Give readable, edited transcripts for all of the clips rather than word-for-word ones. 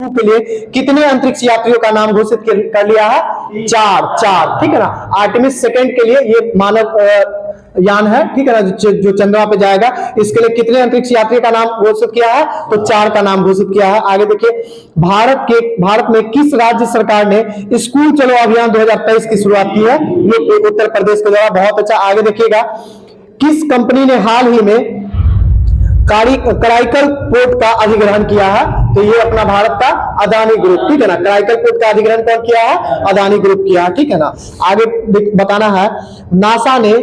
के लिए कितने अंतरिक्ष यात्रियों का नाम घोषित कर लिया है? चार। ठीक है ना। आर्टेमिस सेकंड के लिए ये मानव यान है, ठीक है ना, जो चंद्रमा पे जाएगा, इसके लिए कितने अंतरिक्ष यात्री का नाम घोषित किया है? तो 4 का नाम घोषित किया है। आगे देखिए, भारत में किस राज्य सरकार ने स्कूल चलो अभियान 2023 की शुरुआत की है? ये उत्तर प्रदेश के द्वारा। बहुत अच्छा। आगे देखिएगा, किस कंपनी ने हाल ही में कराईकल पोर्ट का अधिग्रहण किया है? तो ये अपना भारत का अदानी ग्रुप, ठीक है ना। कराईकल पोर्ट का अधिग्रहण कौन किया है? अदानी ग्रुप किया है, ठीक है ना। आगे बताना है, नासा ने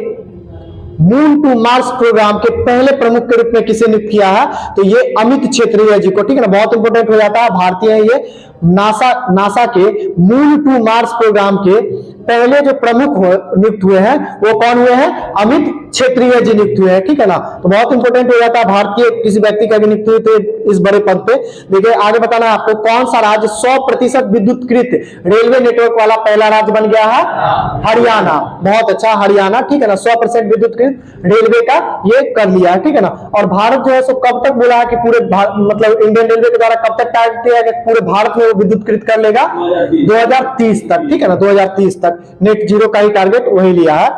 मून टू मार्स प्रोग्राम के पहले प्रमुख के रूप में किसे नियुक्त किया है? तो ये अमित क्षेत्रीय जी को, ठीक है ना। बहुत इंपोर्टेंट हो जाता है, भारतीय है ये। नासा के मून टू मार्स प्रोग्राम के पहले जो प्रमुख नियुक्त हुए हैं वो कौन हुए हैं? अमित क्षेत्रीय जी नियुक्त हुए हैं, ठीक है ना। तो बहुत इंपोर्टेंट हो जाता है, भारतीय किसी व्यक्ति का भी नियुक्त हुए थे इस बड़े पद पे। देखिए आगे बताना है आपको, कौन सा राज्य 100% विद्युतकृत रेलवे नेटवर्क वाला पहला राज्य बन गया है? हरियाणा। बहुत अच्छा, हरियाणा, ठीक है ना। 100% विद्युतकृत रेलवे का ये कर लिया है, ठीक है ना। और भारत जो है सो कब तक बोला है कि पूरे मतलब इंडियन रेलवे के द्वारा कब तक टारगेट दिया है कि पूरे भारत में वो विद्युतकृत कर लेगा? 2030 तक, ठीक है ना। 2030 तक नेट जीरो का ही टारगेट वही लिया है,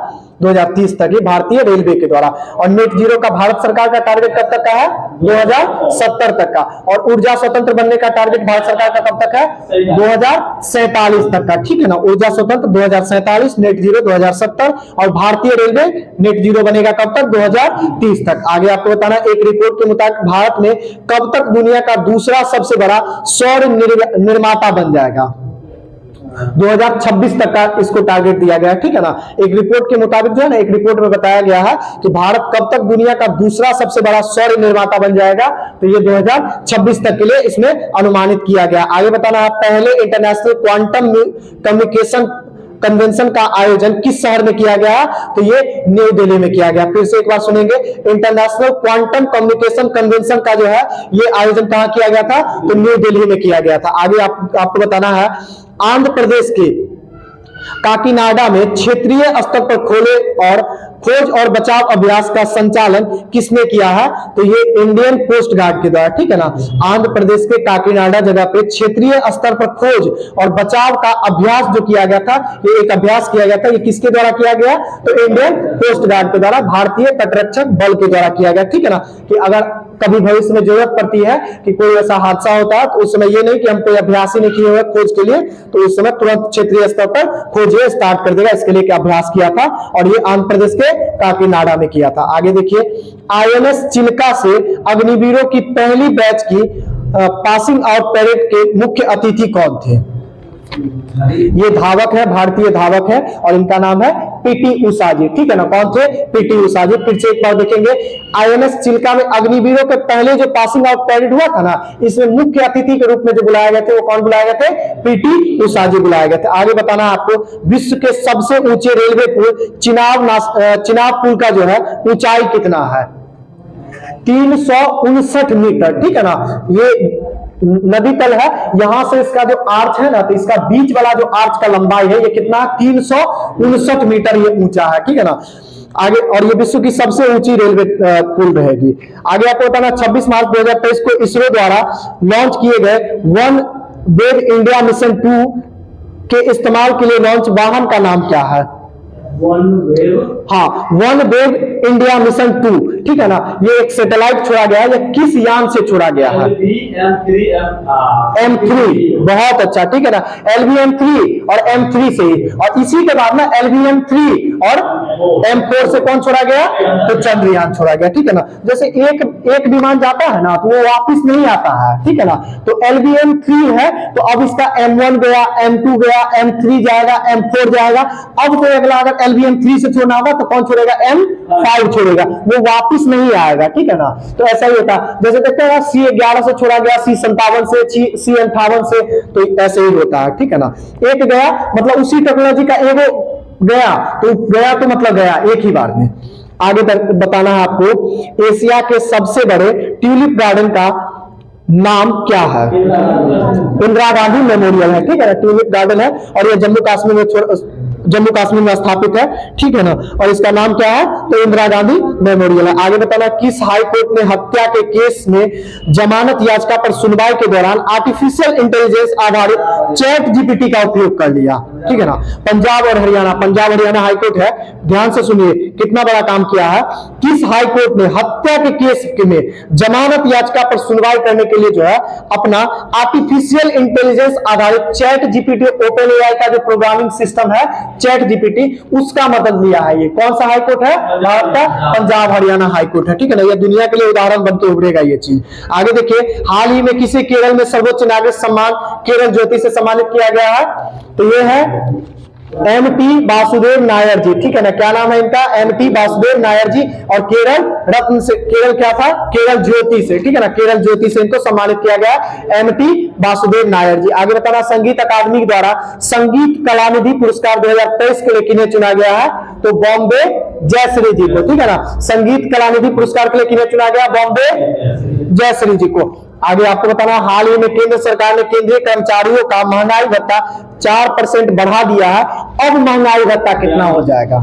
2030 तक ही भारतीय रेलवे के द्वारा। और नेट जीरो का भारत सरकार का टारगेट कब तक का है? 2070 तक का। और ऊर्जा स्वतंत्र बनने का टारगेट भारत सरकार का कब तक है? 2047 तक का, ठीक है ना। ऊर्जा स्वतंत्र 2047, नेट जीरो 2070, और भारतीय रेलवे नेट जीरो बनेगा कब तक? 2030 तक। आगे आपको बताना, एक रिपोर्ट के मुताबिक भारत में कब तक दुनिया का दूसरा सबसे बड़ा सौर निर्माता बन जाएगा? 2026 तक का इसको टारगेट दिया गया है, ठीक है ना। एक रिपोर्ट के मुताबिक जो है ना, एक रिपोर्ट में बताया गया है कि भारत कब तक दुनिया का दूसरा सबसे बड़ा सौर निर्माता बन जाएगा? तो ये 2026 तक के लिए इसमें अनुमानित किया गया। आगे बताना है, पहले इंटरनेशनल क्वांटम कम्युनिकेशन कन्वेंशन का आयोजन किस शहर में किया गया? तो ये न्यू दिल्ली में किया गया। फिर से एक बार सुनेंगे, इंटरनेशनल क्वांटम कम्युनिकेशन कन्वेंशन का जो है ये आयोजन कहां किया गया था? तो न्यू दिल्ली में किया गया था। आगे आपको बताना है, आंध्र प्रदेश के काकीनाडा में क्षेत्रीय स्तर पर खोज और बचाव अभ्यास का संचालन किसने किया है? तो ये इंडियन कोस्ट गार्ड के द्वारा, ठीक है ना। आंध्र प्रदेश के काकीनाडा जगह पे क्षेत्रीय स्तर पर खोज और बचाव का अभ्यास जो किया गया था, ये एक अभ्यास किया गया था, ये किसके द्वारा किया गया? तो इंडियन कोस्ट गार्ड के द्वारा, भारतीय तटरक्षक बल के द्वारा किया गया, ठीक है ना। कि अगर कभी भविष्य में जरूरत पड़ती है कि कोई ऐसा हादसा होता है, तो उस समय ये नहीं कि हम कोई अभ्यास ही नहीं किए हुए खोज के लिए, तो उस समय तुरंत क्षेत्रीय स्तर पर खोज स्टार्ट कर देगा। इसके लिए क्या अभ्यास किया था, और ये आंध्र प्रदेश के काकीनाडा में किया था। आगे देखिए, आईएनएस चिल्का से अग्निवीरों की पहली बैच की पासिंग आउट परेड के मुख्य अतिथि कौन थे? ये धावक है, भारतीय धावक है, और इनका नाम है पीटी उषा जी, ठीक है ना। कौन थे? पीटी उषा जी। फिर से एक बार देखेंगे, आईएनएस चिल्का में अग्निवीरों के पहले जो पासिंग आउट परेड हुआ था ना, इसमें मुख्य अतिथि के रूप में जो बुलाए गए थे वो कौन बुलाए गए थे? पीटी उषा जी बुलाए गए थे। आगे बताना आपको, विश्व के सबसे ऊंचे रेलवे पुल चिनाब पुल का जो है ऊंचाई कितना है? 359 मीटर, ठीक है ना। ये नदी तल है, यहां से इसका जो आर्च है ना, तो इसका बीच वाला जो आर्च का लंबाई है ये कितना? 359 मीटर ये ऊंचा है, ठीक है ना। आगे, और ये विश्व की सबसे ऊंची रेलवे पुल रहेगी। आगे आपको बताना, 26 मार्च 2023 को इसरो द्वारा लॉन्च किए गए वन वेब इंडिया मिशन 2 के इस्तेमाल के लिए लॉन्च वाहन का नाम क्या है? वन वेब इंडिया मिशन 2, ठीक है ना। ये एक सैटेलाइट छोड़ा गया है, ये किस यान से छोड़ा गया है? M3। बहुत अच्छा, ठीक है ना। LVM3 और M3 से ही, और इसी के बाद ना LVM3 और M4 से कौन छोड़ा गया? तो चंद्रयान छोड़ा गया, ठीक है ना। जैसे एक विमान जाता है ना, तो वो वापस नहीं आता है, ठीक है ना। तो LVM3 है, तो अब इसका M1 गया, M2 गया, M3 जाएगा, M4 जाएगा। अब कोई अगला अगर LVM3 से छोड़ना होगा तो कौन छोड़ेगा? M5 छोड़ेगा, वो वापस नहीं आएगा, ठीक है ना। तो ऐसा ही होता है, जैसे देखते हैं C11 से छोड़ा गया, C57 से, C58 से, तो ऐसे ही होता है, ठीक है ना। एक गया मतलब उसी टेक्नोलॉजी का एगो गया तो मतलब गया एक ही बार में। आगे बताना है आपको, एशिया के सबसे बड़े ट्यूलिप गार्डन का नाम क्या है? इंदिरा गांधी मेमोरियल है, ठीक है ना। ट्यूलिप गार्डन है, और ये जम्मू कश्मीर में जम्मू कश्मीर में स्थापित है, ठीक है ना। और इसका नाम क्या है, तो इंदिरा गांधी मेमोरियल है। आगे बताना, किस हाई कोर्ट ने हत्या के केस में जमानत याचिका पर सुनवाई के दौरान आर्टिफिशियल इंटेलिजेंस आधारित चैट जीपीटी का उपयोग कर लिया, ठीक है ना। पंजाब और हरियाणा हाई कोर्ट है, ध्यान से सुनिए कितना बड़ा काम किया है। किस हाई कोर्ट ने हत्या के केस में जमानत याचिका पर सुनवाई करने के लिए जो है अपना आर्टिफिशियल इंटेलिजेंस आधारित चैट जीपीटी, ओपन एआई का जो प्रोग्रामिंग सिस्टम है चैट जीपीटी, उसका मदद लिया है। ये कौन सा हाई कोर्ट है, भारत का पंजाब हरियाणा हाई कोर्ट है, ठीक है ना। ये दुनिया के लिए उदाहरण बनकर उभरेगा ये चीज। आगे देखिए, हाल ही में किसे केरल में सर्वोच्च नागरिक सम्मान केरल ज्योति से सम्मानित किया गया है, तो ये है एमटी वासुदेव नायर जी, ठीक है ना। क्या नाम है इनका, एमटी वासुदेव नायर जी। और केरल रत्न से, केरल क्या था, केरल ज्योति से, ठीक है ना, केरल ज्योति से इनको सम्मानित किया गया, एमटी वासुदेव नायर जी। आगे बताना, संगीत अकादमी द्वारा संगीत कलानिधि पुरस्कार 2023 के लिए किन्हें चुना गया है, तो बॉम्बे जयश्री जी को, ठीक है ना। संगीत कलानिधि पुरस्कार के लिए किन्हें चुना गया, बॉम्बे जयश्री जी को। आगे आपको बताना, हाल ही में केंद्र सरकार ने केंद्रीय कर्मचारियों का महंगाई भत्ता 4% बढ़ा दिया है। अब महंगाई भत्ता कितना हो जाएगा,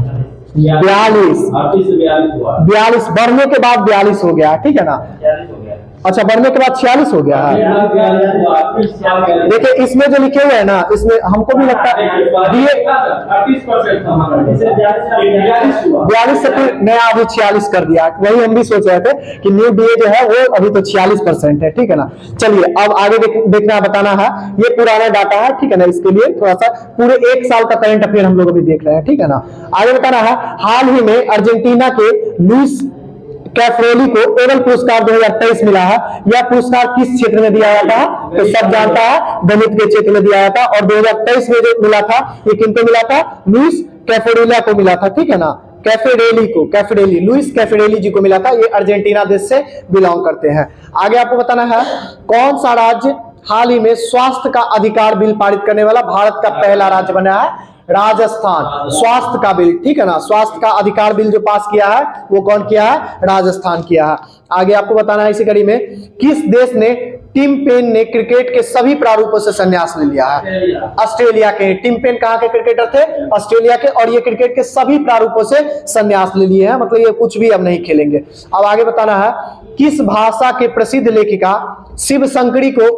42 बढ़ने के बाद 42 हो गया, ठीक है ना। अच्छा, बढ़ने के बाद 46 हो गया है। देखिए इसमें जो लिखे हुए हैं ना, इसमें हमको भी लगता है 42 से फिर नया अभी 46 कर दिया। वही हम भी सोच रहे थे कि न्यू डीए जो है वो अभी तो 46% है, ठीक है ना। चलिए अब आगे देखना बताना है, ये पुराना डाटा है, ठीक है ना। इसके लिए थोड़ा सा पूरे 1 साल का करंट अफेयर हम लोग अभी देख रहे हैं, ठीक है ना। आगे बताना है, हाल ही में अर्जेंटीना के लुइस कैफरेली को ओरल पुरस्कार 2023 मिला है। यह पुरस्कार किस क्षेत्र में दिया जाता है, तो सब जानता है, गणित के क्षेत्र में दिया जाता है। और 2023 में जो मिला था, ये किनको मिला था, लुइस कैफरेली को मिला था, ठीक है ना। लुइस कैफरेली जी को मिला था। ये अर्जेंटीना देश से बिलोंग करते हैं। आगे आपको बताना है, कौन सा राज्य हाल ही में स्वास्थ्य का अधिकार बिल पारित करने वाला भारत का पहला राज्य बना है, राजस्थान। स्वास्थ्य का बिल, ठीक है ना, स्वास्थ्य का अधिकार बिल जो पास किया है वो कौन किया है, राजस्थान किया है। आगे आपको बताना है इसी कड़ी में, किस देश ने टिम पेन ने क्रिकेट के सभी प्रारूपों से संन्यास ले लिया है, ऑस्ट्रेलिया के। टिम पेन कहां के क्रिकेटर थे, ऑस्ट्रेलिया के। और ये क्रिकेट के सभी प्रारूपों से संन्यास ले लिए हैं, मतलब ये कुछ भी अब नहीं खेलेंगे। अब आगे बताना है, किस भाषा के प्रसिद्ध लेखिका शिव शंकरी को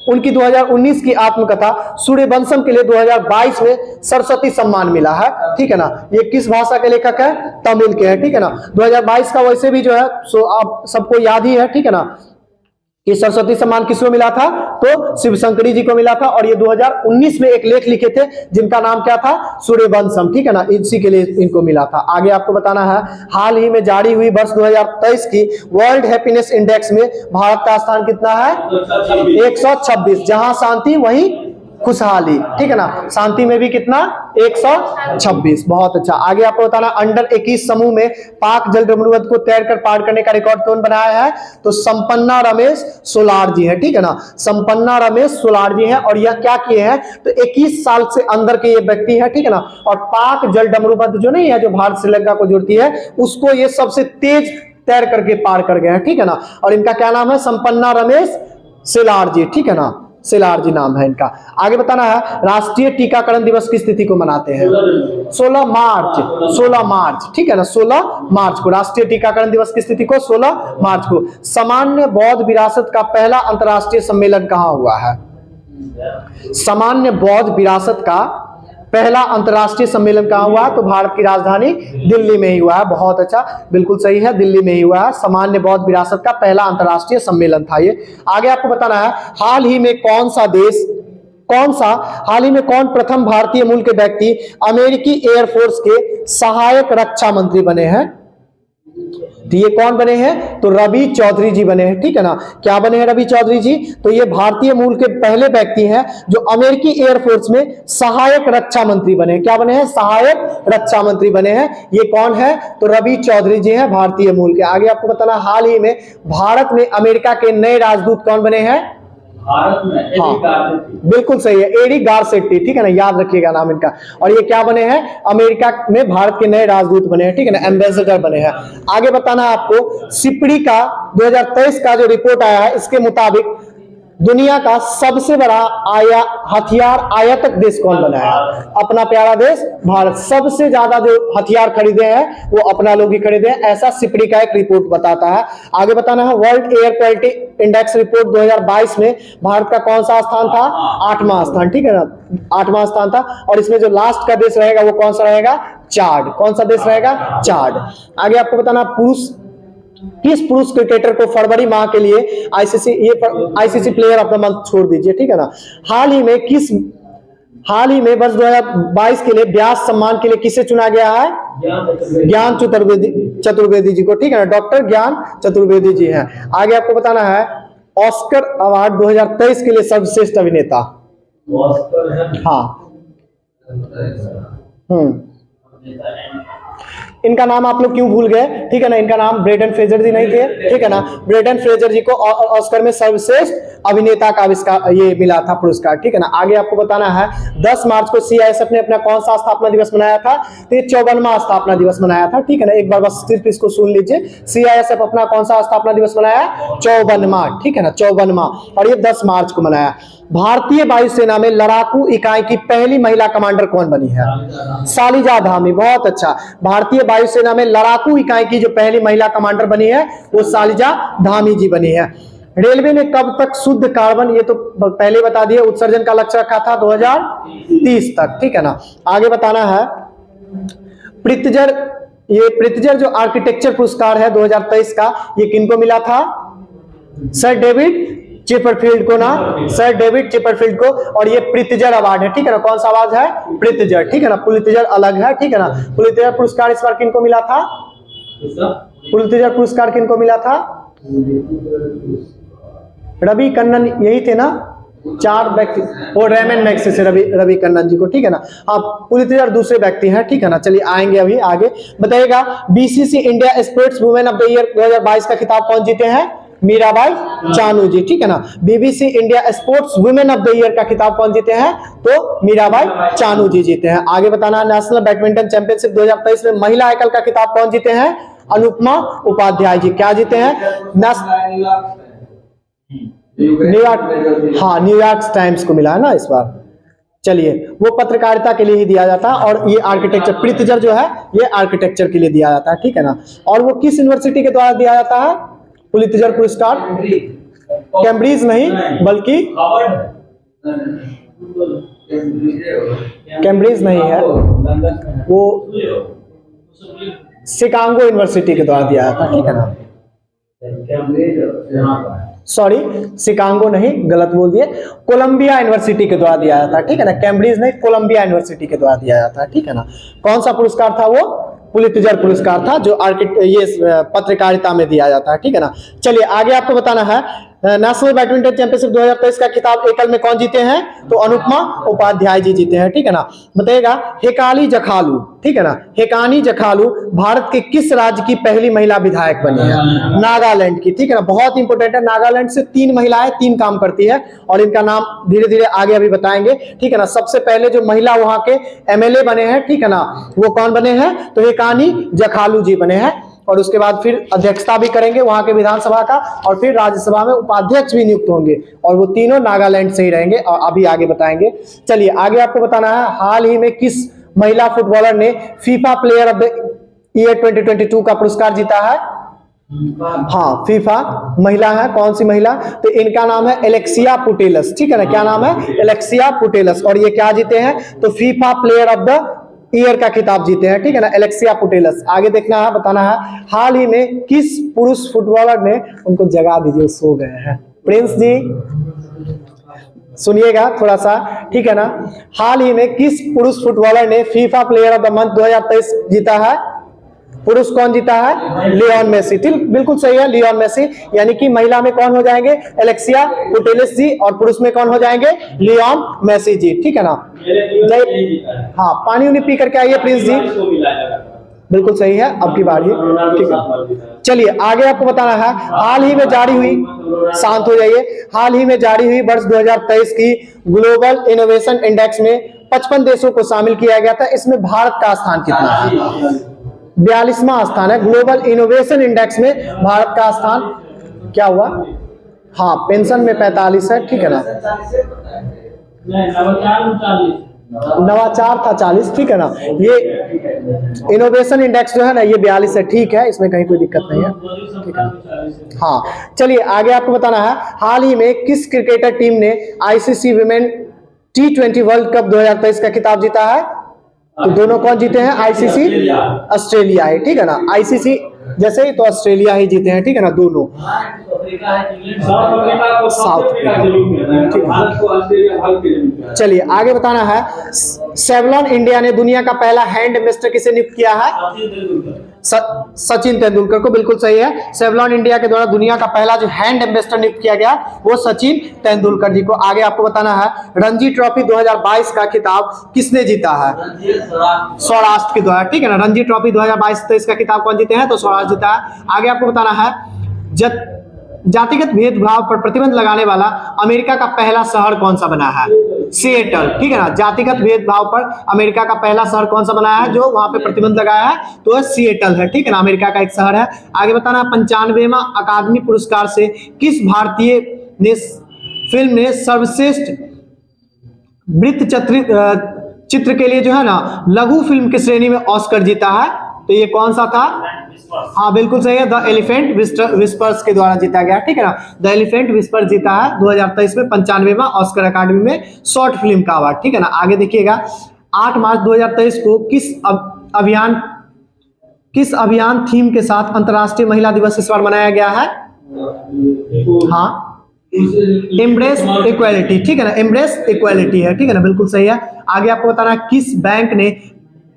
उनकी 2019 की आत्मकथा सूर्यवंशम के लिए 2022 में सरस्वती सम्मान मिला है, ठीक है ना। ये किस भाषा के लेखक है, तमिल के हैं, ठीक है ना। 2022 का वैसे भी जो है सो आप सबको याद ही है, ठीक है ना। ये सरस्वती सम्मान किसको मिला था, तो शिव शंकरी जी को मिला था। और ये 2019 में एक लेख लिखे थे जिनका नाम क्या था, सूर्यवंशम, ठीक है ना। इसी के लिए इनको मिला था। आगे आपको बताना है, हाल ही में जारी हुई वर्ष 2023 की वर्ल्ड हैप्पीनेस इंडेक्स में भारत का स्थान कितना है, 126। जहां शांति वहीं खुशहाली, ठीक है ना। शांति में भी कितना, 126। बहुत अच्छा। आगे आपको बताना, अंडर 21 समूह में पाक जल डमरूवत को तैरकर पार करने का रिकॉर्ड कौन बनाया है, तो संपन्ना रमेश सोलार जी है, ठीक है ना। संपन्ना रमेश सोलार जी है। और यह क्या किए हैं, तो 21 साल से अंदर के ये व्यक्ति है, ठीक है ना। और पाक जल डमरूवत जो नहीं है, जो भारत श्रीलंका को जोड़ती है, उसको ये सबसे तेज तैर करके पार कर गए हैं, ठीक है ना। और इनका क्या नाम है, संपन्ना रमेश सोलार जी, ठीक है ना, सिलार जी नाम है इनका। आगे बताना है, राष्ट्रीय टीकाकरण दिवस किस तिथि को मनाते हैं, 16 मार्च, ठीक है ना। 16 मार्च को राष्ट्रीय टीकाकरण दिवस किस तिथि को, 16 मार्च को। सामान्य बौद्ध विरासत का पहला अंतर्राष्ट्रीय सम्मेलन कहां हुआ है, सामान्य बौद्ध विरासत का पहला अंतर्राष्ट्रीय सम्मेलन कहां हुआ है, तो भारत की राजधानी दिल्ली में ही हुआ है। बहुत अच्छा, बिल्कुल सही है, दिल्ली में ही हुआ है। सामान्य बौद्ध विरासत का पहला अंतर्राष्ट्रीय सम्मेलन था ये। आगे आपको बताना है, हाल ही में कौन प्रथम भारतीय मूल के व्यक्ति अमेरिकी एयरफोर्स के सहायक रक्षा मंत्री बने हैं, तो ये कौन बने हैं, तो रवि चौधरी जी बने हैं, ठीक है ना। क्या बने हैं रवि चौधरी जी, तो ये भारतीय मूल के पहले व्यक्ति हैं जो अमेरिकी एयरफोर्स में सहायक रक्षा मंत्री बने हैं। क्या बने हैं, सहायक रक्षा मंत्री बने हैं। ये कौन है, तो रवि चौधरी जी हैं, भारतीय मूल के। आगे आपको बताना, हाल ही में भारत में अमेरिका के नए राजदूत कौन बने हैं, भारत में, हाँ बिल्कुल सही है, एडी गारसेट्टी, ठीक है ना, याद रखिएगा नाम इनका। और ये क्या बने हैं, अमेरिका में भारत के नए राजदूत बने हैं, ठीक है ना, एम्बेसडर बने हैं। आगे बताना है आपको, सिपड़ी का 2023 का जो रिपोर्ट आया है, इसके मुताबिक दुनिया का सबसे बड़ा हथियार आयातक देश कौन बना है? अपना प्यारा देश भारत। सबसे ज्यादा जो हथियार खरीदे हैं वो अपना लोग ही खरीदे हैं, ऐसा सिपरी का एक रिपोर्ट बताता है। आगे बताना है, world air quality index report 2022 में भारत का कौन सा स्थान था? 8वां स्थान, ठीक है ना, 8वां स्थान था। और इसमें जो लास्ट का देश रहेगा वो कौन सा रहेगा? चाड। कौन सा देश रहेगा? चाड। आगे आपको बताना, किस पुरुष क्रिकेटर को फरवरी माह के लिए ICC player of the month छोड़ दीजिए, ठीक है ना। हाल ही में वर्ष 2022 के लिए व्यास सम्मान के लिए किसे चुना गया है? ज्ञान चतुर्वेदी जी को, ठीक है ना, डॉक्टर ज्ञान चतुर्वेदी जी हैं। आगे आपको बताना है, ऑस्कर अवार्ड 2023 के लिए सर्वश्रेष्ठ अभिनेता। हाँ, इनका नाम आप लोग क्यों भूल गए? ठीक है ना, इनका नाम ब्रेंडन फ्रेजर जी नहीं थे, ठीक है ना। ब्रेंडन फ्रेजर जी को ऑस्कर में सर्वश्रेष्ठ अभिनेता का आविष्कार ये मिला था पुरस्कार, ठीक है ना। आगे आपको बताना है, 10 मार्च को सीआईएसएफ ने अपना कौन सा स्थापना दिवस मनाया था? तो ये 54वां स्थापना दिवस मनाया था, ठीक है ना। एक बार बस सिर्फ इसको सुन लीजिए, सीआईएसएफ अपना कौन सा स्थापना दिवस मनाया? 54वां, ठीक है ना, 54वां, और ये 10 मार्च को मनाया। भारतीय वायुसेना में लड़ाकू इकाई की पहली महिला कमांडर कौन बनी है? शालिजा धामी। बहुत अच्छा, भारतीय वायुसेना में लड़ाकू इकाई की जो पहली महिला कमांडर बनी है वो शालिजा धामी जी बनी है। रेलवे ने कब तक शुद्ध कार्बन, ये तो पहले बता दिए, उत्सर्जन का लक्ष्य रखा था 2030 तक, ठीक है ना। आगे बताना है, प्रित्जर जो आर्किटेक्चर पुरस्कार है 2023 का, ये किनको मिला था? सर डेविड चिपरफील्ड को ना, सर डेविड चिपरफील्ड को। और ये प्रित्जर अवार्ड है, ठीक है ना। कौन सा अवार्ड है? प्रित्जर, ठीक है ना, पुलित्जर अलग है, ठीक है ना। पुलित्जर पुरस्कार इस बार किनको मिला था? पुलित्जर पुरस्कार किनको मिला था? रवि कन्नन, यही थे ना 4 व्यक्ति, वो रेमन मैग्सेसे से रवि कन्नन जी को, ठीक है ना। हाँ, पुलित्जर दूसरे व्यक्ति हैं, ठीक है ना। चलिए आएंगे अभी आगे। बताइएगा, BCC India sports women of the year 2022 का खिताब कौन जीते हैं? मीराबाई चानू जी, ठीक है ना। BBC India sports women of the year का खिताब कौन जीते हैं? तो मीराबाई चानू जी जीते हैं। आगे बताना, नेशनल बैडमिंटन चैंपियनशिप 2023 में महिला एकल का खिताब कौन जीते हैं? अनुपमा उपाध्याय जी। क्या जीते हैं? न्यूयॉर्क टाइम्स को मिला है ना इस बार। चलिए, वो पत्रकारिता के लिए ही दिया जाता है, और ये आर्किटेक्चर, प्रित्जर जो है ये आर्किटेक्चर के लिए दिया जाता है, ठीक है ना। और वो किस यूनिवर्सिटी के द्वारा दिया जाता है पुलित्जर पुरस्कार? कैम्ब्रिज नहीं, बल्कि कैम्ब्रिज नहीं है, वो शिकागो यूनिवर्सिटी के द्वारा दिया जाता है, ठीक है ना। सॉरी, शिकागो नहीं, गलत बोल दिए, कोलंबिया यूनिवर्सिटी के द्वारा दिया जाता है, ठीक है ना। कैम्ब्रिज नहीं, कोलंबिया यूनिवर्सिटी के द्वारा दिया जाता है, ठीक है ना। कौन सा पुरस्कार था वो? पुलित्जर पुरस्कार था, जो ये पत्रकारिता में दिया जाता है, ठीक है ना। चलिए आगे आपको बताना है, नेशनल बैडमिंटन चैंपियनशिप 2023 का खिताब एकल में कौन जीते हैं? तो अनुपमा उपाध्याय जी जीते हैं, ठीक है ना। बताइएगा, हेकाली जखालू, ठीक है ना, हेकानी जखालू भारत के किस राज्य की पहली महिला विधायक बनी है? नागालैंड की, ठीक है ना। बहुत इंपॉर्टेंट है, नागालैंड से 3 महिलाएं 3 काम करती है, और इनका नाम धीरे धीरे आगे अभी बताएंगे, ठीक है ना। सबसे पहले जो महिला वहां के एमएलए बने हैं, ठीक है ना, वो कौन बने हैं? तो हेकानी जखालू जी बने हैं। और उसके बाद फिर अध्यक्षता भी करेंगे वहां के विधानसभा का, और फिर राज्यसभा में उपाध्यक्ष भी नियुक्त होंगे, और वो तीनों नागालैंड से ही रहेंगे, और अभी आगे बताएंगे। चलिए आगे आपको बताना है, हाल ही में किस महिला फुटबॉलर ने FIFA player of the year 2022 का पुरस्कार जीता है? हाँ, फीफा महिला है। कौन सी महिला? तो इनका नाम है एलेक्सिया पुटेलस, ठीक है ना। क्या नाम है? Alexia Putellas. और ये क्या जीते हैं? तो FIFA player of the year का खिताब जीते हैं, ठीक है ना, एलेक्सिया पुटेलस। आगे देखना है, बताना है, हाल ही में किस पुरुष फुटबॉलर ने, उनको जगा दीजिए, सो गए हैं, प्रिंस जी सुनिएगा थोड़ा सा, ठीक है ना। हाल ही में किस पुरुष फुटबॉलर ने FIFA player of the month 2023 जीता है? पुरुष कौन जीता है? Lionel Messi. बिल्कुल सही है, लियोन मेसी। यानी कि महिला में कौन हो जाएंगे? एलेक्सिया पुटेलस जी, और पुरुष में कौन हो जाएंगे? लियोन मेसी जी, ठीक है ना। हाँ, पानी उन्हें पी करके आइए प्रिंस जी। बिल्कुल सही है, अब की बारी, ठीक है। चलिए आगे आपको बताना है, हाल ही में जारी हुई, शांत हो जाइए, हाल ही में जारी हुई वर्ष 2023 की ग्लोबल इनोवेशन इंडेक्स में 55 देशों को शामिल किया गया था। इसमें भारत का स्थान कितना है? 42वां स्थान है। ग्लोबल इनोवेशन इंडेक्स में भारत का स्थान क्या हुआ? हाँ पेंशन में 45 है, ठीक है ना, नवाचार था 40, ठीक है ना। ये इनोवेशन इंडेक्स जो है ना ये 42 है, ठीक है, इसमें कहीं कोई दिक्कत नहीं है, ठीक है। हाँ चलिए आगे आपको बताना है, हाल ही में किस क्रिकेटर टीम ने ICC women T20 world cup 2023 का खिताब जीता है? तो दोनों कौन जीते हैं? आईसीसी, ऑस्ट्रेलिया है, ठीक है ना। आईसीसी जैसे ही तो ऑस्ट्रेलिया ही जीते हैं, ठीक है ना, दोनों साउथ अफ्रीका। चलिए आगे बताना है, सेवलॉन इंडिया ने दुनिया का पहला हैंड एम्बेसडर किसे नियुक्त किया है? सचिन तेंदुलकर को, बिल्कुल सही है। सेवलॉन इंडिया के द्वारा दुनिया का पहला जो हैंड एम्बेसडर नियुक्त किया गया वो सचिन तेंदुलकर जी को। आगे आपको बताना है, रणजी ट्रॉफी 2022 का खिताब किसने जीता है? सौराष्ट्र के द्वारा, ठीक है ना। रणजी ट्रॉफी 2022 तो इसका खिताब कौन जीते हैं? तो सौराष्ट्र जीता है। आगे आपको बताना है, जातिगत भेदभाव पर प्रतिबंध लगाने वाला अमेरिका का पहला शहर कौन सा बना है? सिएटल, ठीक है ना। जातिगत भेदभाव पर अमेरिका का पहला शहर कौन सा बनाया है जो वहां पे प्रतिबंध लगाया है? तो सिएटल है, ठीक है ना, अमेरिका का एक शहर है। आगे बताना, 95वां अकादमी पुरस्कार से किस भारतीय ने फिल्म ने सर्वश्रेष्ठ वृत्त चित्र के लिए जो है ना लघु फिल्म की श्रेणी में ऑस्कर जीता है? तो ये कौन सा था? हाँ बिल्कुल सही है, द एलिफेंट विस्पर्स के द्वारा जीता गया, ठीक है ना। द एलिफेंट विस्पर जीता है 2023 में 95वां ऑस्कर अकादमी में शॉर्ट फिल्म का अवार्ड, ठीक है ना। आगे देखिएगा, 8 मार्च 2023 को किस अभियान थीम के साथ अंतर्राष्ट्रीय महिला दिवस इस बार मनाया गया है? हाँ एम्ब्रेस इक्वालिटी, ठीक है ना, एम्ब्रेस इक्वालिटी है, ठीक है ना, बिल्कुल सही है। आगे आपको बताना, किस बैंक ने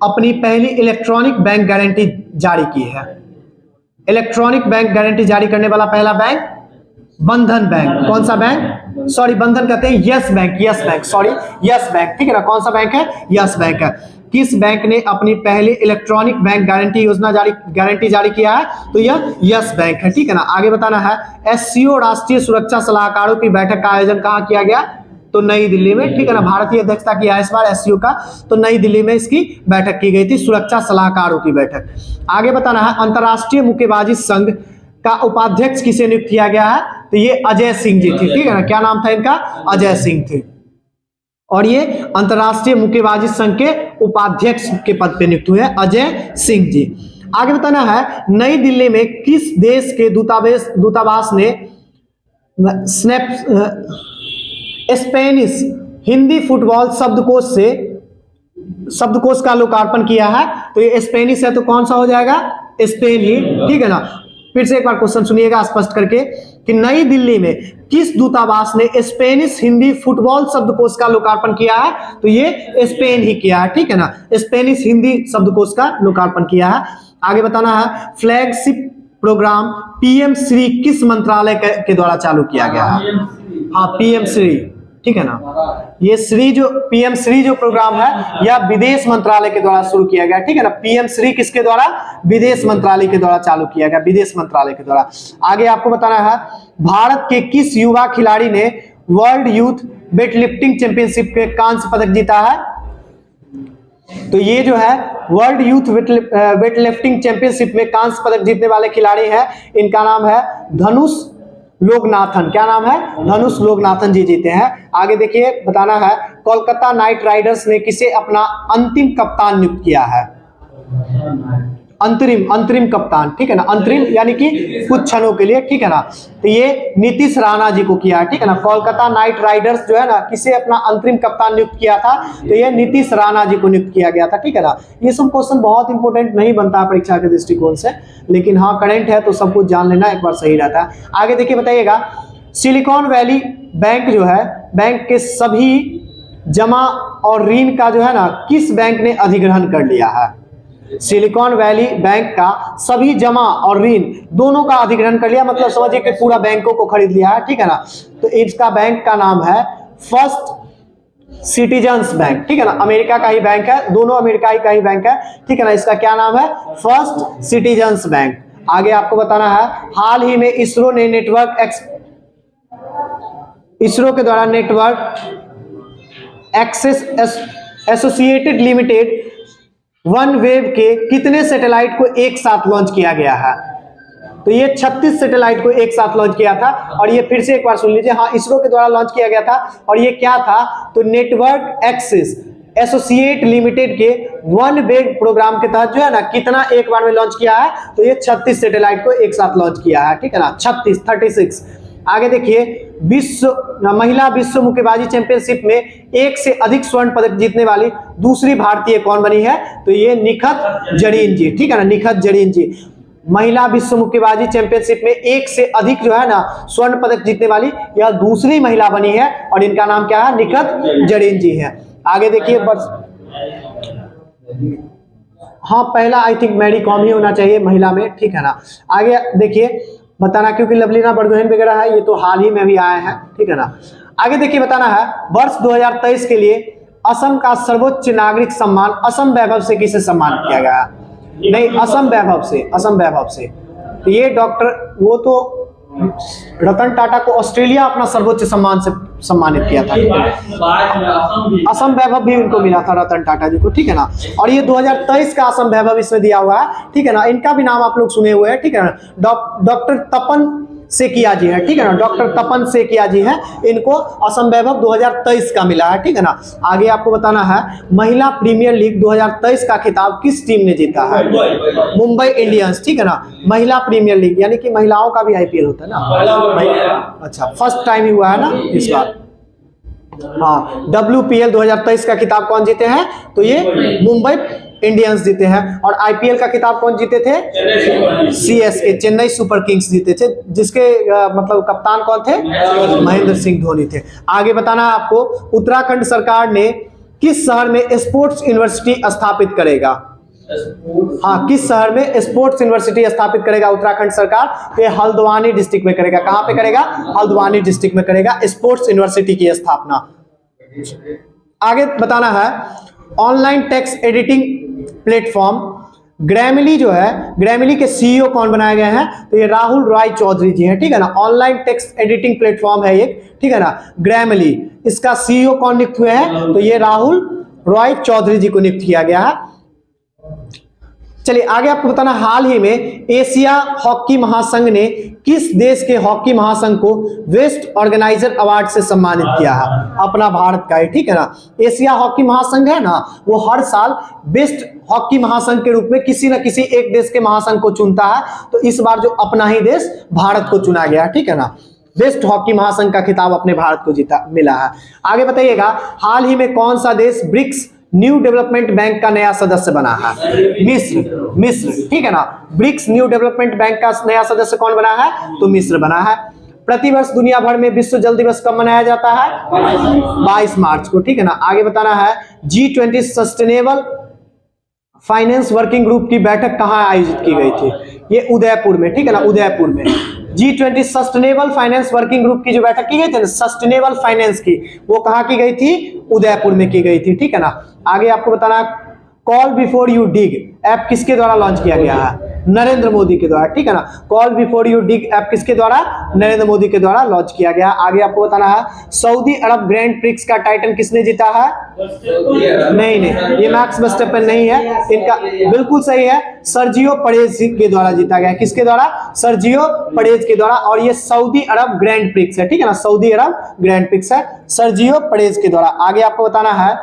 अपनी पहली इलेक्ट्रॉनिक बैंक गारंटी जारी की है? इलेक्ट्रॉनिक बैंक गारंटी जारी करने वाला पहला बैंक बंधन बैंक। कौन सा बैंक? सॉरी बंधन कहते हैं yes bank, yes bank, sorry yes bank, ठीक है ना। कौन सा बैंक है? यस बैंक है। किस बैंक ने अपनी पहली इलेक्ट्रॉनिक बैंक गारंटी जारी किया है? तो यह यस बैंक है, ठीक है ना। आगे बताना है, एससीओ राष्ट्रीय सुरक्षा सलाहकारों की बैठक का आयोजन कहाँ किया गया? तो नई दिल्ली में, ठीक है ना। भारतीय अध्यक्षता किया है इस बार एससीओ का, तो नई दिल्ली में इसकी बैठक की गई थी, सुरक्षा सलाहकारों की बैठक। आगे बताना है, अंतरराष्ट्रीय मुक्केबाजी संघ का उपाध्यक्ष किसे नियुक्त किया गया है? तो ये अजय सिंह जी थे, ठीक है ना। क्या नाम था इनका? अजय सिंह थे, और ये अंतरराष्ट्रीय मुक्केबाजी संघ के उपाध्यक्ष के पद पे नियुक्त हुए अजय सिंह जी। आगे बताना है, नई दिल्ली में किस देश के दूतावास ने स्पेनिश हिंदी फुटबॉल शब्दकोश का लोकार्पण किया है? तो ये स्पेनिश है, तो कौन सा हो जाएगा? स्पेन ही, ठीक है ना। फिर से एक बार क्वेश्चन सुनिएगा स्पष्ट करके, कि नई दिल्ली में किस दूतावास ने स्पेनिश हिंदी फुटबॉल शब्दकोश का लोकार्पण किया है? तो ये स्पेन ही किया है, ठीक है ना, स्पेनिश हिंदी शब्दकोश का लोकार्पण किया है। आगे बताना है, फ्लैगशिप प्रोग्राम पीएम श्री किस मंत्रालय के द्वारा चालू किया गया है? हाँ पीएम श्री, ठीक है ना। ये श्री जो पीएम श्री जो प्रोग्राम है यह विदेश मंत्रालय के द्वारा शुरू किया गया, ठीक है ना। पीएम श्री किसके द्वारा? विदेश मंत्रालय के द्वारा चालू किया गया, विदेश मंत्रालय के द्वारा। आगे आपको बताना है, भारत के किस युवा खिलाड़ी ने वर्ल्ड यूथ वेटलिफ्टिंग चैंपियनशिप के कांस्य पदक जीता है? तो ये जो है वर्ल्ड यूथ वेटलिफ्टिंग चैंपियनशिप में कांस्य पदक जीतने वाले खिलाड़ी हैं, इनका नाम है धनुष लोकनाथन। क्या नाम है? धनुष लोकनाथन जी जीते हैं। आगे देखिए, बताना है, कोलकाता नाइट राइडर्स ने किसे अपना अंतिम कप्तान नियुक्त किया है? अंतरिम कप्तान, ठीक है ना, अंतरिम यानी कि कुछ क्षणों के लिए, ठीक है ना। तो ये नीतीश राणा जी को किया है, ठीक है ना। कोलकाता नाइट राइडर्स जो है ना किसे अपना अंतरिम कप्तान नियुक्त किया था? तो ये नीतीश राणा जी को नियुक्त किया गया था, ठीक है ना। ये सब क्वेश्चन बहुत इंपॉर्टेंट नहीं बनता परीक्षा के दृष्टिकोण से, लेकिन हाँ करंट है तो सब कुछ जान लेना एक बार सही रहता है। आगे देखिए, बताइएगा, सिलिकॉन वैली बैंक जो है, बैंक के सभी जमा और ऋण का जो है ना किस बैंक ने अधिग्रहण कर लिया है? सिलिकॉन वैली बैंक का सभी जमा और ऋण दोनों का अधिग्रहण कर लिया, मतलब समझिए कि पूरा बैंकों को खरीद लिया है, ठीक है ना। तो इसका बैंक का नाम है फर्स्ट सिटीजन्स बैंक, ठीक है ना। अमेरिका का ही बैंक है, दोनों अमेरिका का ही बैंक है, ठीक है ना। इसका क्या नाम है? First citizens bank. आगे आपको बताना है, हाल ही में इसरो के द्वारा network access associated limited OneWeb के कितने सैटेलाइट को एक साथ लॉन्च किया गया है? तो ये 36 सैटेलाइट को एक साथ लॉन्च किया था। और ये फिर से एक बार सुन लीजिए, हाँ, इसरो के द्वारा लॉन्च किया गया था। और ये क्या था, तो नेटवर्क एक्सेस एसोसिएट लिमिटेड के वन वेग प्रोग्राम के तहत जो है ना कितना एक बार में लॉन्च किया है, तो ये 36 सैटेलाइट को एक साथ लॉन्च किया है, ठीक है ना, 36। आगे देखिए, महिला विश्व मुक्केबाजी चैंपियनशिप में एक से अधिक स्वर्ण पदक जीतने वाली दूसरी भारतीय कौन बनी है, तो ये निखत जरीन जी, ठीक है ना, निखत जरीन जी। महिला विश्व मुक्केबाजी चैंपियनशिप में एक से अधिक जो है ना स्वर्ण पदक जीतने वाली यह दूसरी महिला बनी है और इनका नाम क्या है, निखत जरीन जी है। आगे देखिए, हाँ, पहला आई थिंक मैरी कॉम ही होना चाहिए महिला में, ठीक है ना। आगे देखिए बताना, क्योंकि लवलीना बरगोहेन वगैरह है, ये तो हाल ही में भी आए हैं, ठीक है ना। आगे देखिए बताना है, वर्ष 2023 के लिए असम का सर्वोच्च नागरिक सम्मान असम वैभव से किसे सम्मानित किया गया? नहीं, असम वैभव से, असम वैभव से। तो ये डॉक्टर, वो तो रतन टाटा को ऑस्ट्रेलिया अपना सर्वोच्च सम्मान से सम्मानित किया था, असम वैभव भी उनको मिला था रतन टाटा जी को, ठीक है ना। और ये 2023 का असम वैभव इसमें दिया हुआ है, ठीक है ना। इनका भी नाम आप लोग सुने हुए हैं, ठीक है ना, डॉक्टर तपन सेकिया जी है, ठीक है ना, डॉक्टर तपन सेकिया जी है, इनको असम वैभव 2023 का मिला है, ठीक है ना। आगे आपको बताना है, महिला प्रीमियर लीग 2023 का खिताब किस टीम ने जीता है? मुंबई इंडियंस, ठीक है ना। महिला प्रीमियर लीग यानी कि महिलाओं का भी आईपीएल होता है ना, अच्छा, फर्स्ट टाइम ही हुआ है ना इस बार। हाँ, WPL 2023 का खिताब कौन जीते हैं, तो ये मुंबई इंडियंस जीते हैं। और आईपीएल का खिताब कौन जीते थे? CSK, चेन्नई सुपर किंग्स जीते थे, जिसके मतलब कप्तान कौन थे? महेंद्र सिंह धोनी थे। आगे बताना है आपको, उत्तराखंड सरकार ने किस शहर में स्पोर्ट्स यूनिवर्सिटी स्थापित करेगा? हाँ, किस शहर में स्पोर्ट्स यूनिवर्सिटी स्थापित करेगा उत्तराखंड सरकार? तो हल्द्वानी डिस्ट्रिक्ट में करेगा। कहां पे करेगा? हल्द्वानी डिस्ट्रिक्ट में करेगा स्पोर्ट्स यूनिवर्सिटी की स्थापना। आगे बताना है, ऑनलाइन टेक्स्ट एडिटिंग प्लेटफॉर्म ग्रैमली जो है, ग्रैमली के सीईओ कौन बनाए गए हैं? तो ये राहुल रॉय चौधरी जी हैं, ठीक है ना। ऑनलाइन टेक्स्ट एडिटिंग प्लेटफॉर्म है एक, ठीक है ना, ग्रैमली। इसका सीईओ कौन नियुक्त हुए हैं? तो ये राहुल रॉय चौधरी जी को नियुक्त किया गया है। चलिए आगे आपको बताना, हाल ही में एशिया हॉकी महासंघ ने किस देश के हॉकी महासंघ को बेस्ट ऑर्गेनाइजर अवार्ड से सम्मानित किया है? अपना भारत का है, ठीक है ना। एशिया हॉकी महासंघ है ना, वो हर साल बेस्ट हॉकी महासंघ के रूप में किसी न किसी एक देश के महासंघ को चुनता है। तो इस बार जो अपना ही देश भारत को चुना गया, ठीक है ना। बेस्ट हॉकी महासंघ का खिताब अपने भारत को जीता मिला है। आगे बताइएगा, हाल ही में कौन सा देश ब्रिक्स न्यू डेवलपमेंट बैंक का नया सदस्य बना है? मिस्र, ठीक है ना। ब्रिक्स न्यू डेवलपमेंट बैंक का नया सदस्य कौन बना है? तो मिस्र बना है। प्रतिवर्ष दुनिया भर में विश्व जल दिवस कब मनाया जाता है? 22 मार्च को, ठीक है ना। आगे बताना है, G20 sustainable finance working group की बैठक कहां आयोजित की गई थी? ये उदयपुर में, ठीक है ना, उदयपुर में। G20 sustainable finance working group की जो बैठक की गई थी ना, सस्टेनेबल फाइनेंस की, वो कहां की गई थी? उदयपुर में की गई थी, ठीक है ना। आगे आपको बताना, call before you dig app किसके द्वारा लॉन्च किया गया है? नरेंद्र मोदी के द्वारा, ठीक है ना। Call before you dig app किसके द्वारा? नरेंद्र मोदी के द्वारा लॉन्च किया गया। आगे आपको बताना है, सऊदी अरब ग्रैंड प्रिक्स का टाइटल किसने जीता है? नहीं, ये मैक्स वर्स्टेपेन नहीं है, इनका बिल्कुल सही है, सर्जियो परेज के द्वारा जीता गया। किसके द्वारा? सर्जियो परेज के द्वारा। और ये सऊदी अरब ग्रैंड प्रिक्स है, ठीक है ना, सऊदी अरब ग्रैंड प्रिक्स है सर्जियो परेज के द्वारा। आगे आपको बताना है,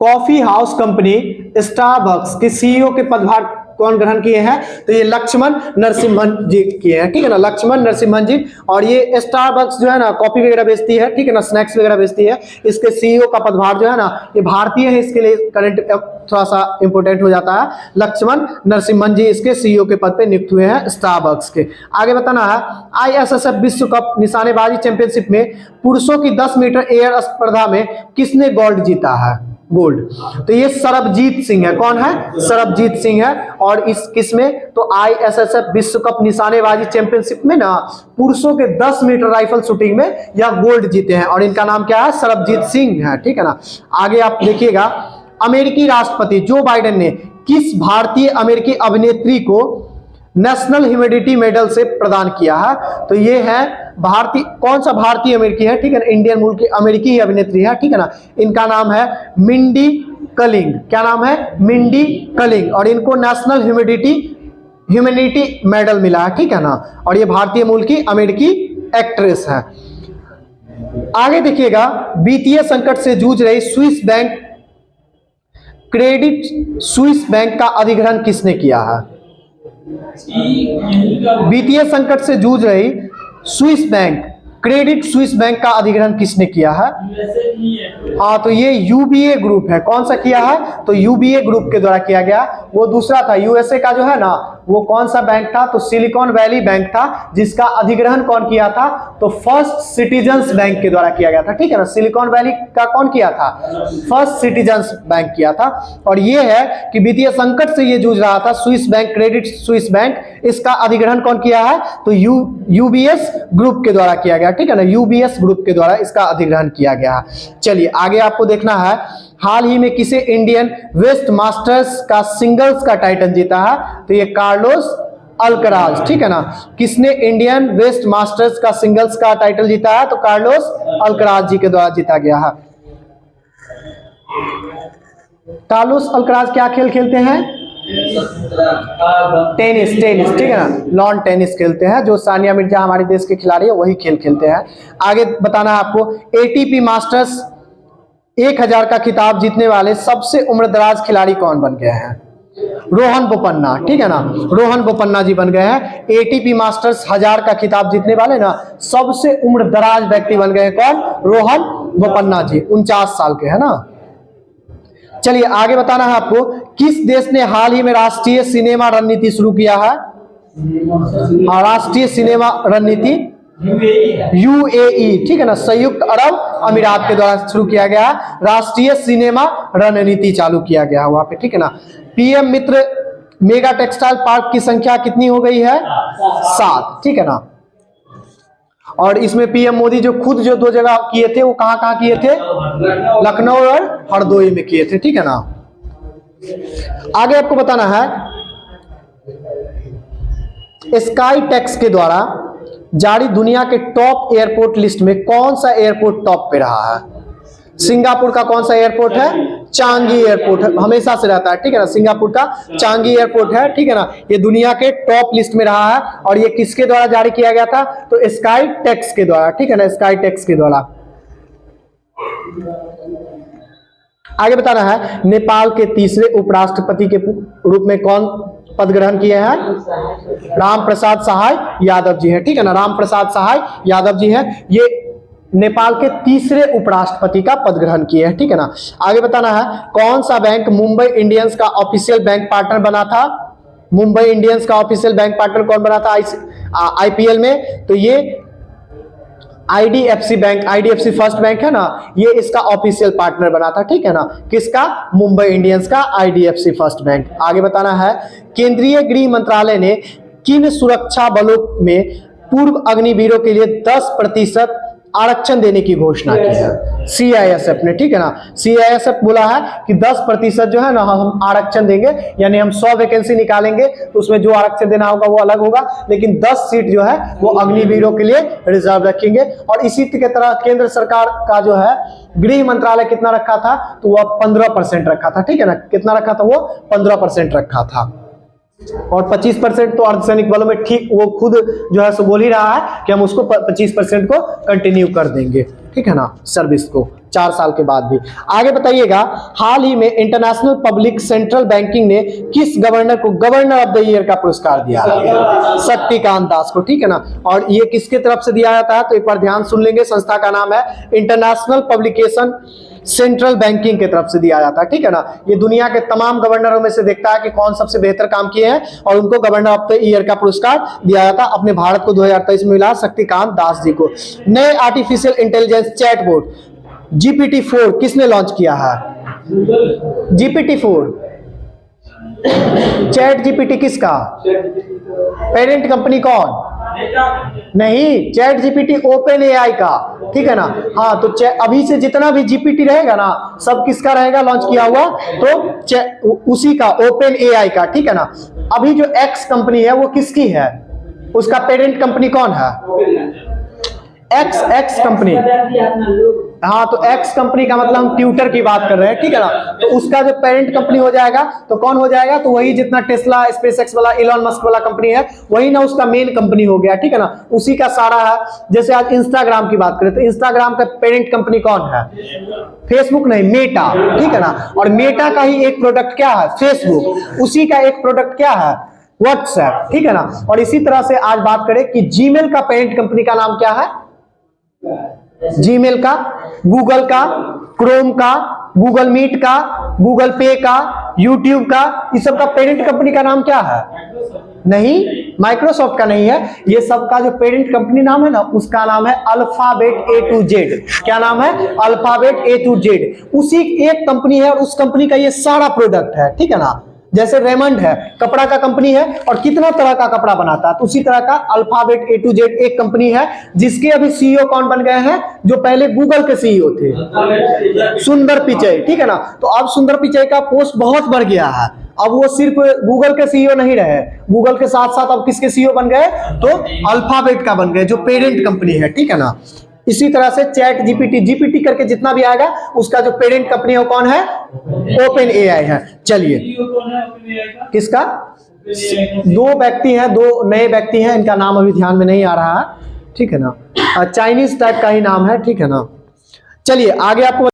कॉफी हाउस कंपनी स्टारबक्स के सीईओ के पदभार कौन ग्रहण किए हैं? तो ये लक्ष्मण नरसिम्हन जी किए हैं, ठीक है ना, लक्ष्मण नरसिम्हन जी। और ये स्टारबक्स जो है ना, कॉफी वगैरह बेचती है, ठीक है ना, स्नैक्स वगैरह बेचती है। इसके सीईओ का पदभार जो है ना, ये भारतीय है, इसके लिए करंट थोड़ा सा इंपोर्टेंट हो जाता है। लक्ष्मण नरसिम्हन जी इसके सीईओ के पद पे नियुक्त हुए हैं स्टारबक्स के। आगे बताना है, ISSF विश्व कप निशानेबाजी चैंपियनशिप में पुरुषों की 10 मीटर एयर स्पर्धा में किसने गोल्ड जीता है? गोल्ड, तो ये सरबजीत सिंह है। कौन है? सरबजीत सिंह है। और इस किसमें? तो ISSF विश्व कप निशानेबाजी चैंपियनशिप में ना पुरुषों के 10 मीटर राइफल शूटिंग में यह गोल्ड जीते हैं और इनका नाम क्या है? सरबजीत सिंह है, ठीक है ना। आगे आप देखिएगा, अमेरिकी राष्ट्रपति जो बाइडेन ने किस भारतीय अमेरिकी अभिनेत्री को नेशनल ह्यूमैनिटी मेडल से प्रदान किया है? तो ये है भारतीय, कौन सा भारतीय अमेरिकी है? ठीक है ना, इंडियन मूल की अमेरिकी ही अभिनेत्री है, ठीक है ना। इनका नाम है मिंडी कलिंग। क्या नाम है? मिंडी कलिंग। और इनको नेशनल ह्यूमैनिटी ह्यूमैनिटी मेडल मिला है, ठीक है ना। और ये भारतीय मूल की अमेरिकी एक्ट्रेस है। आगे देखिएगा, वित्तीय संकट से जूझ रही Swiss bank Credit Suisse bank का अधिग्रहण किसने किया है? वित्तीय संकट से जूझ रही Swiss bank Credit Suisse bank का अधिग्रहण किसने किया है? हाँ, तो ये यूबीए ग्रुप है। कौन सा किया है? तो यूबीए ग्रुप के द्वारा किया गया। वो दूसरा था यूएसए का जो है ना, वो कौन सा बैंक था? तो सिलिकॉन वैली बैंक था, जिसका अधिग्रहण कौन किया था? तो फर्स्ट सिटीजन्स बैंक के द्वारा किया गया था, ठीक है ना। सिलिकॉन वैली का कौन किया था? फर्स्ट सिटीजन्स बैंक किया था। और ये है कि वित्तीय संकट से ये जूझ रहा था Swiss bank Credit Suisse bank, इसका अधिग्रहण कौन किया है? तो यूबीएस ग्रुप के द्वारा किया गया, ठीक है ना। यूबीएस ग्रुप के द्वारा इसका अधिग्रहण किया गया। चलिए आगे आपको देखना है, हाल ही में किसे इंडियन वेस्ट मास्टर्स का सिंगल्स का टाइटल जीता है? तो ये कार्लोस अल्कराज, ठीक है ना। किसने इंडियन वेस्ट मास्टर्स का सिंगल्स का टाइटल जीता है? तो कार्लोस अल्कराज जी के द्वारा जीता गया है। कार्लोस अल्कराज क्या खेल खेलते हैं? टेनिस, ठीक है ना, लॉन टेनिस खेलते हैं। जो सानिया मिर्जा हमारे देश के खिलाड़ी है वही खेल खेलते हैं। आगे बताना है आपको, एटीपी मास्टर्स 1000 का खिताब जीतने वाले सबसे उम्रदराज खिलाड़ी कौन बन गए हैं? रोहन बोपन्ना, ठीक है ना। रोहन बोपन्ना जी बन गए हैं एटीपी मास्टर्स 1000 का खिताब जीतने वाले ना सबसे उम्रदराज व्यक्ति बन गए हैं। कौन? रोहन बोपन्ना जी, 49 साल के है ना। चलिए आगे बताना है आपको, किस देश ने हाल ही में राष्ट्रीय सिनेमा रणनीति शुरू किया है? राष्ट्रीय सिनेमा रणनीति यूएई, ठीक है ना, संयुक्त अरब अमीरात के द्वारा शुरू किया गया। राष्ट्रीय सिनेमा रणनीति चालू किया गया वहां पे, ठीक है ना। पीएम मित्र मेगा टेक्सटाइल पार्क की संख्या कितनी हो गई है? 7, ठीक है ना। और इसमें पीएम मोदी जो खुद जो 2 जगह किए थे, वो कहां कहां किए थे? लखनऊ और हरदोई में किए थे, ठीक है ना। आगे आपको बताना है, स्काई टैक्स के द्वारा जारी दुनिया के टॉप एयरपोर्ट लिस्ट में कौन सा एयरपोर्ट टॉप पे रहा है? सिंगापुर का कौन सा एयरपोर्ट है? चांगी एयरपोर्ट है, हमेशा से रहता है, ठीक है ना। सिंगापुर का चांगी एयरपोर्ट है, ठीक है ना। ये दुनिया के टॉप लिस्ट में रहा है। और ये किसके द्वारा जारी किया गया था? तो स्काई टैक्स के द्वारा, ठीक है ना, स्काई टैक्स के द्वारा। आगे बताना है, नेपाल के तीसरे उपराष्ट्रपति के रूप में कौन पद ग्रहण किए हैं? राम प्रसाद सहाय यादव जी है, ठीक है ना। राम प्रसाद सहाय यादव जी है, ये नेपाल के तीसरे उपराष्ट्रपति का पद ग्रहण किए हैं, ठीक है ना। आगे बताना है, कौन सा बैंक मुंबई इंडियंस का ऑफिशियल बैंक पार्टनर बना था? मुंबई इंडियंस का ऑफिशियल बैंक पार्टनर कौन बना था आईपीएल में? तो ये IDFC bank, IDFC first bank है ना, ये इसका ऑफिशियल पार्टनर बना था, ठीक है ना। किसका? मुंबई इंडियंस का आईडीएफसी फर्स्ट बैंक। आगे बताना है, केंद्रीय गृह मंत्रालय ने किन सुरक्षा बलों में पूर्व अग्निवीरों के लिए 10% आरक्षण देने की घोषणा की है? सीआईएसएफ ने, ठीक है ना। सीआईएसएफ बोला है कि 10% जो है ना हम आरक्षण देंगे, यानी हम 100 वैकेंसी निकालेंगे तो उसमें जो आरक्षण देना होगा वो अलग होगा, लेकिन 10 सीट जो है वो अग्निवीरों के लिए रिजर्व रखेंगे। और इसी की तरह केंद्र सरकार का जो है गृह मंत्रालय कितना रखा था? तो वह 15% रखा था, ठीक है ना। कितना रखा था? वो 15% रखा था। और 25% तो अर्धसैनिक बलों में, ठीक, वो खुद जो है सो बोल ही रहा है कि हम उसको 25% को कंटिन्यू कर देंगे, ठीक है ना, सर्विस को 4 साल के बाद भी। आगे बताइएगा, हाल ही में इंटरनेशनल पब्लिक सेंट्रल बैंकिंग ने किस गवर्नर को गवर्नर ऑफ द ईयर का पुरस्कार दिया? शक्तिकांत दास को, ठीक है ना। और ये किसके तरफ से दिया जाता है? तो एक बार ध्यान सुन लेंगे, संस्था का नाम है इंटरनेशनल पब्लिकेशन सेंट्रल बैंकिंग की तरफ से दिया जाता है, ठीक है ना। ये दुनिया के तमाम गवर्नरों में से देखता है कि कौन सबसे बेहतर काम किए हैं और उनको गवर्नर ऑफ द ईयर का पुरस्कार दिया जाता है। अपने भारत को 2023 में मिला शक्तिकांत दास जी को। नए आर्टिफिशियल इंटेलिजेंस चैटबॉट GPT-4 किसने लॉन्च किया है? GPT-4 चैट जीपीटी किसका? पेरेंट कंपनी कौन? नहीं, चैट जीपीटी ओपन एआई का, ठीक है ना। हाँ, तो अभी से जितना भी जीपीटी रहेगा ना सब किसका रहेगा लॉन्च किया हुआ? तो उसी का, ओपन एआई का, ठीक है ना। अभी जो एक्स कंपनी है वो किसकी है? उसका पेरेंट कंपनी कौन है? एक्स कंपनी, हाँ, तो एक्स कंपनी का मतलब हम ट्विटर की बात कर रहे हैं, ठीक है ना। तो उसका जो पेरेंट कंपनी हो जाएगा तो कौन हो जाएगा, तो वही जितना टेस्ला, स्पेसएक्स वाला, इलॉन मस्क वाला कंपनी है, वही ना उसका मेन कंपनी हो गया, ठीक है ना। उसी का सारा है। जैसे आज इंस्टाग्राम की बात करें तो इंस्टाग्राम का पेरेंट कंपनी कौन है, फेसबुक नहीं, मेटा, ठीक है ना। और मेटा का ही एक प्रोडक्ट क्या है, फेसबुक। उसी का एक प्रोडक्ट क्या है, व्हाट्सएप, ठीक है ना। और इसी तरह से आज बात करें कि जीमेल का पेरेंट कंपनी का नाम क्या है, जीमेल का, गूगल का, क्रोम का, गूगल मीट का, गूगल पे का, यूट्यूब का, इस सब का पेरेंट कंपनी का नाम क्या है, नहीं, माइक्रोसॉफ्ट का नहीं है। ये सब का जो पेरेंट कंपनी नाम है ना, उसका नाम है अल्फाबेट ए टू जेड। क्या नाम है, अल्फाबेट ए टू जेड। उसी एक कंपनी है और उस कंपनी का ये सारा प्रोडक्ट है, ठीक है ना। जैसे रेमंड है, कपड़ा का कंपनी है और कितना तरह का कपड़ा बनाता है, तो उसी तरह का अल्फाबेट ए टू जेड एक कंपनी है, जिसके अभी सीईओ कौन बन गए हैं, जो पहले गूगल के सीईओ थे, सुंदर पिचई, ठीक है ना। तो अब सुंदर पिचई का पोस्ट बहुत बढ़ गया है। अब वो सिर्फ गूगल के सीईओ नहीं रहे, गूगल के साथ साथ अब किसके सीईओ बन गए, तो अल्फाबेट का बन गए, जो पेरेंट कंपनी है, ठीक है ना। इसी तरह से चैट जीपीटी, जीपीटी करके जितना भी आएगा उसका जो पेरेंट कंपनी है वो कौन है, ओपन एआई है। चलिए, किसका, दो व्यक्ति हैं, दो नए व्यक्ति हैं, इनका नाम अभी ध्यान में नहीं आ रहा है, ठीक है ना। चाइनीज टाइप का ही नाम है, ठीक है ना। चलिए आगे आपको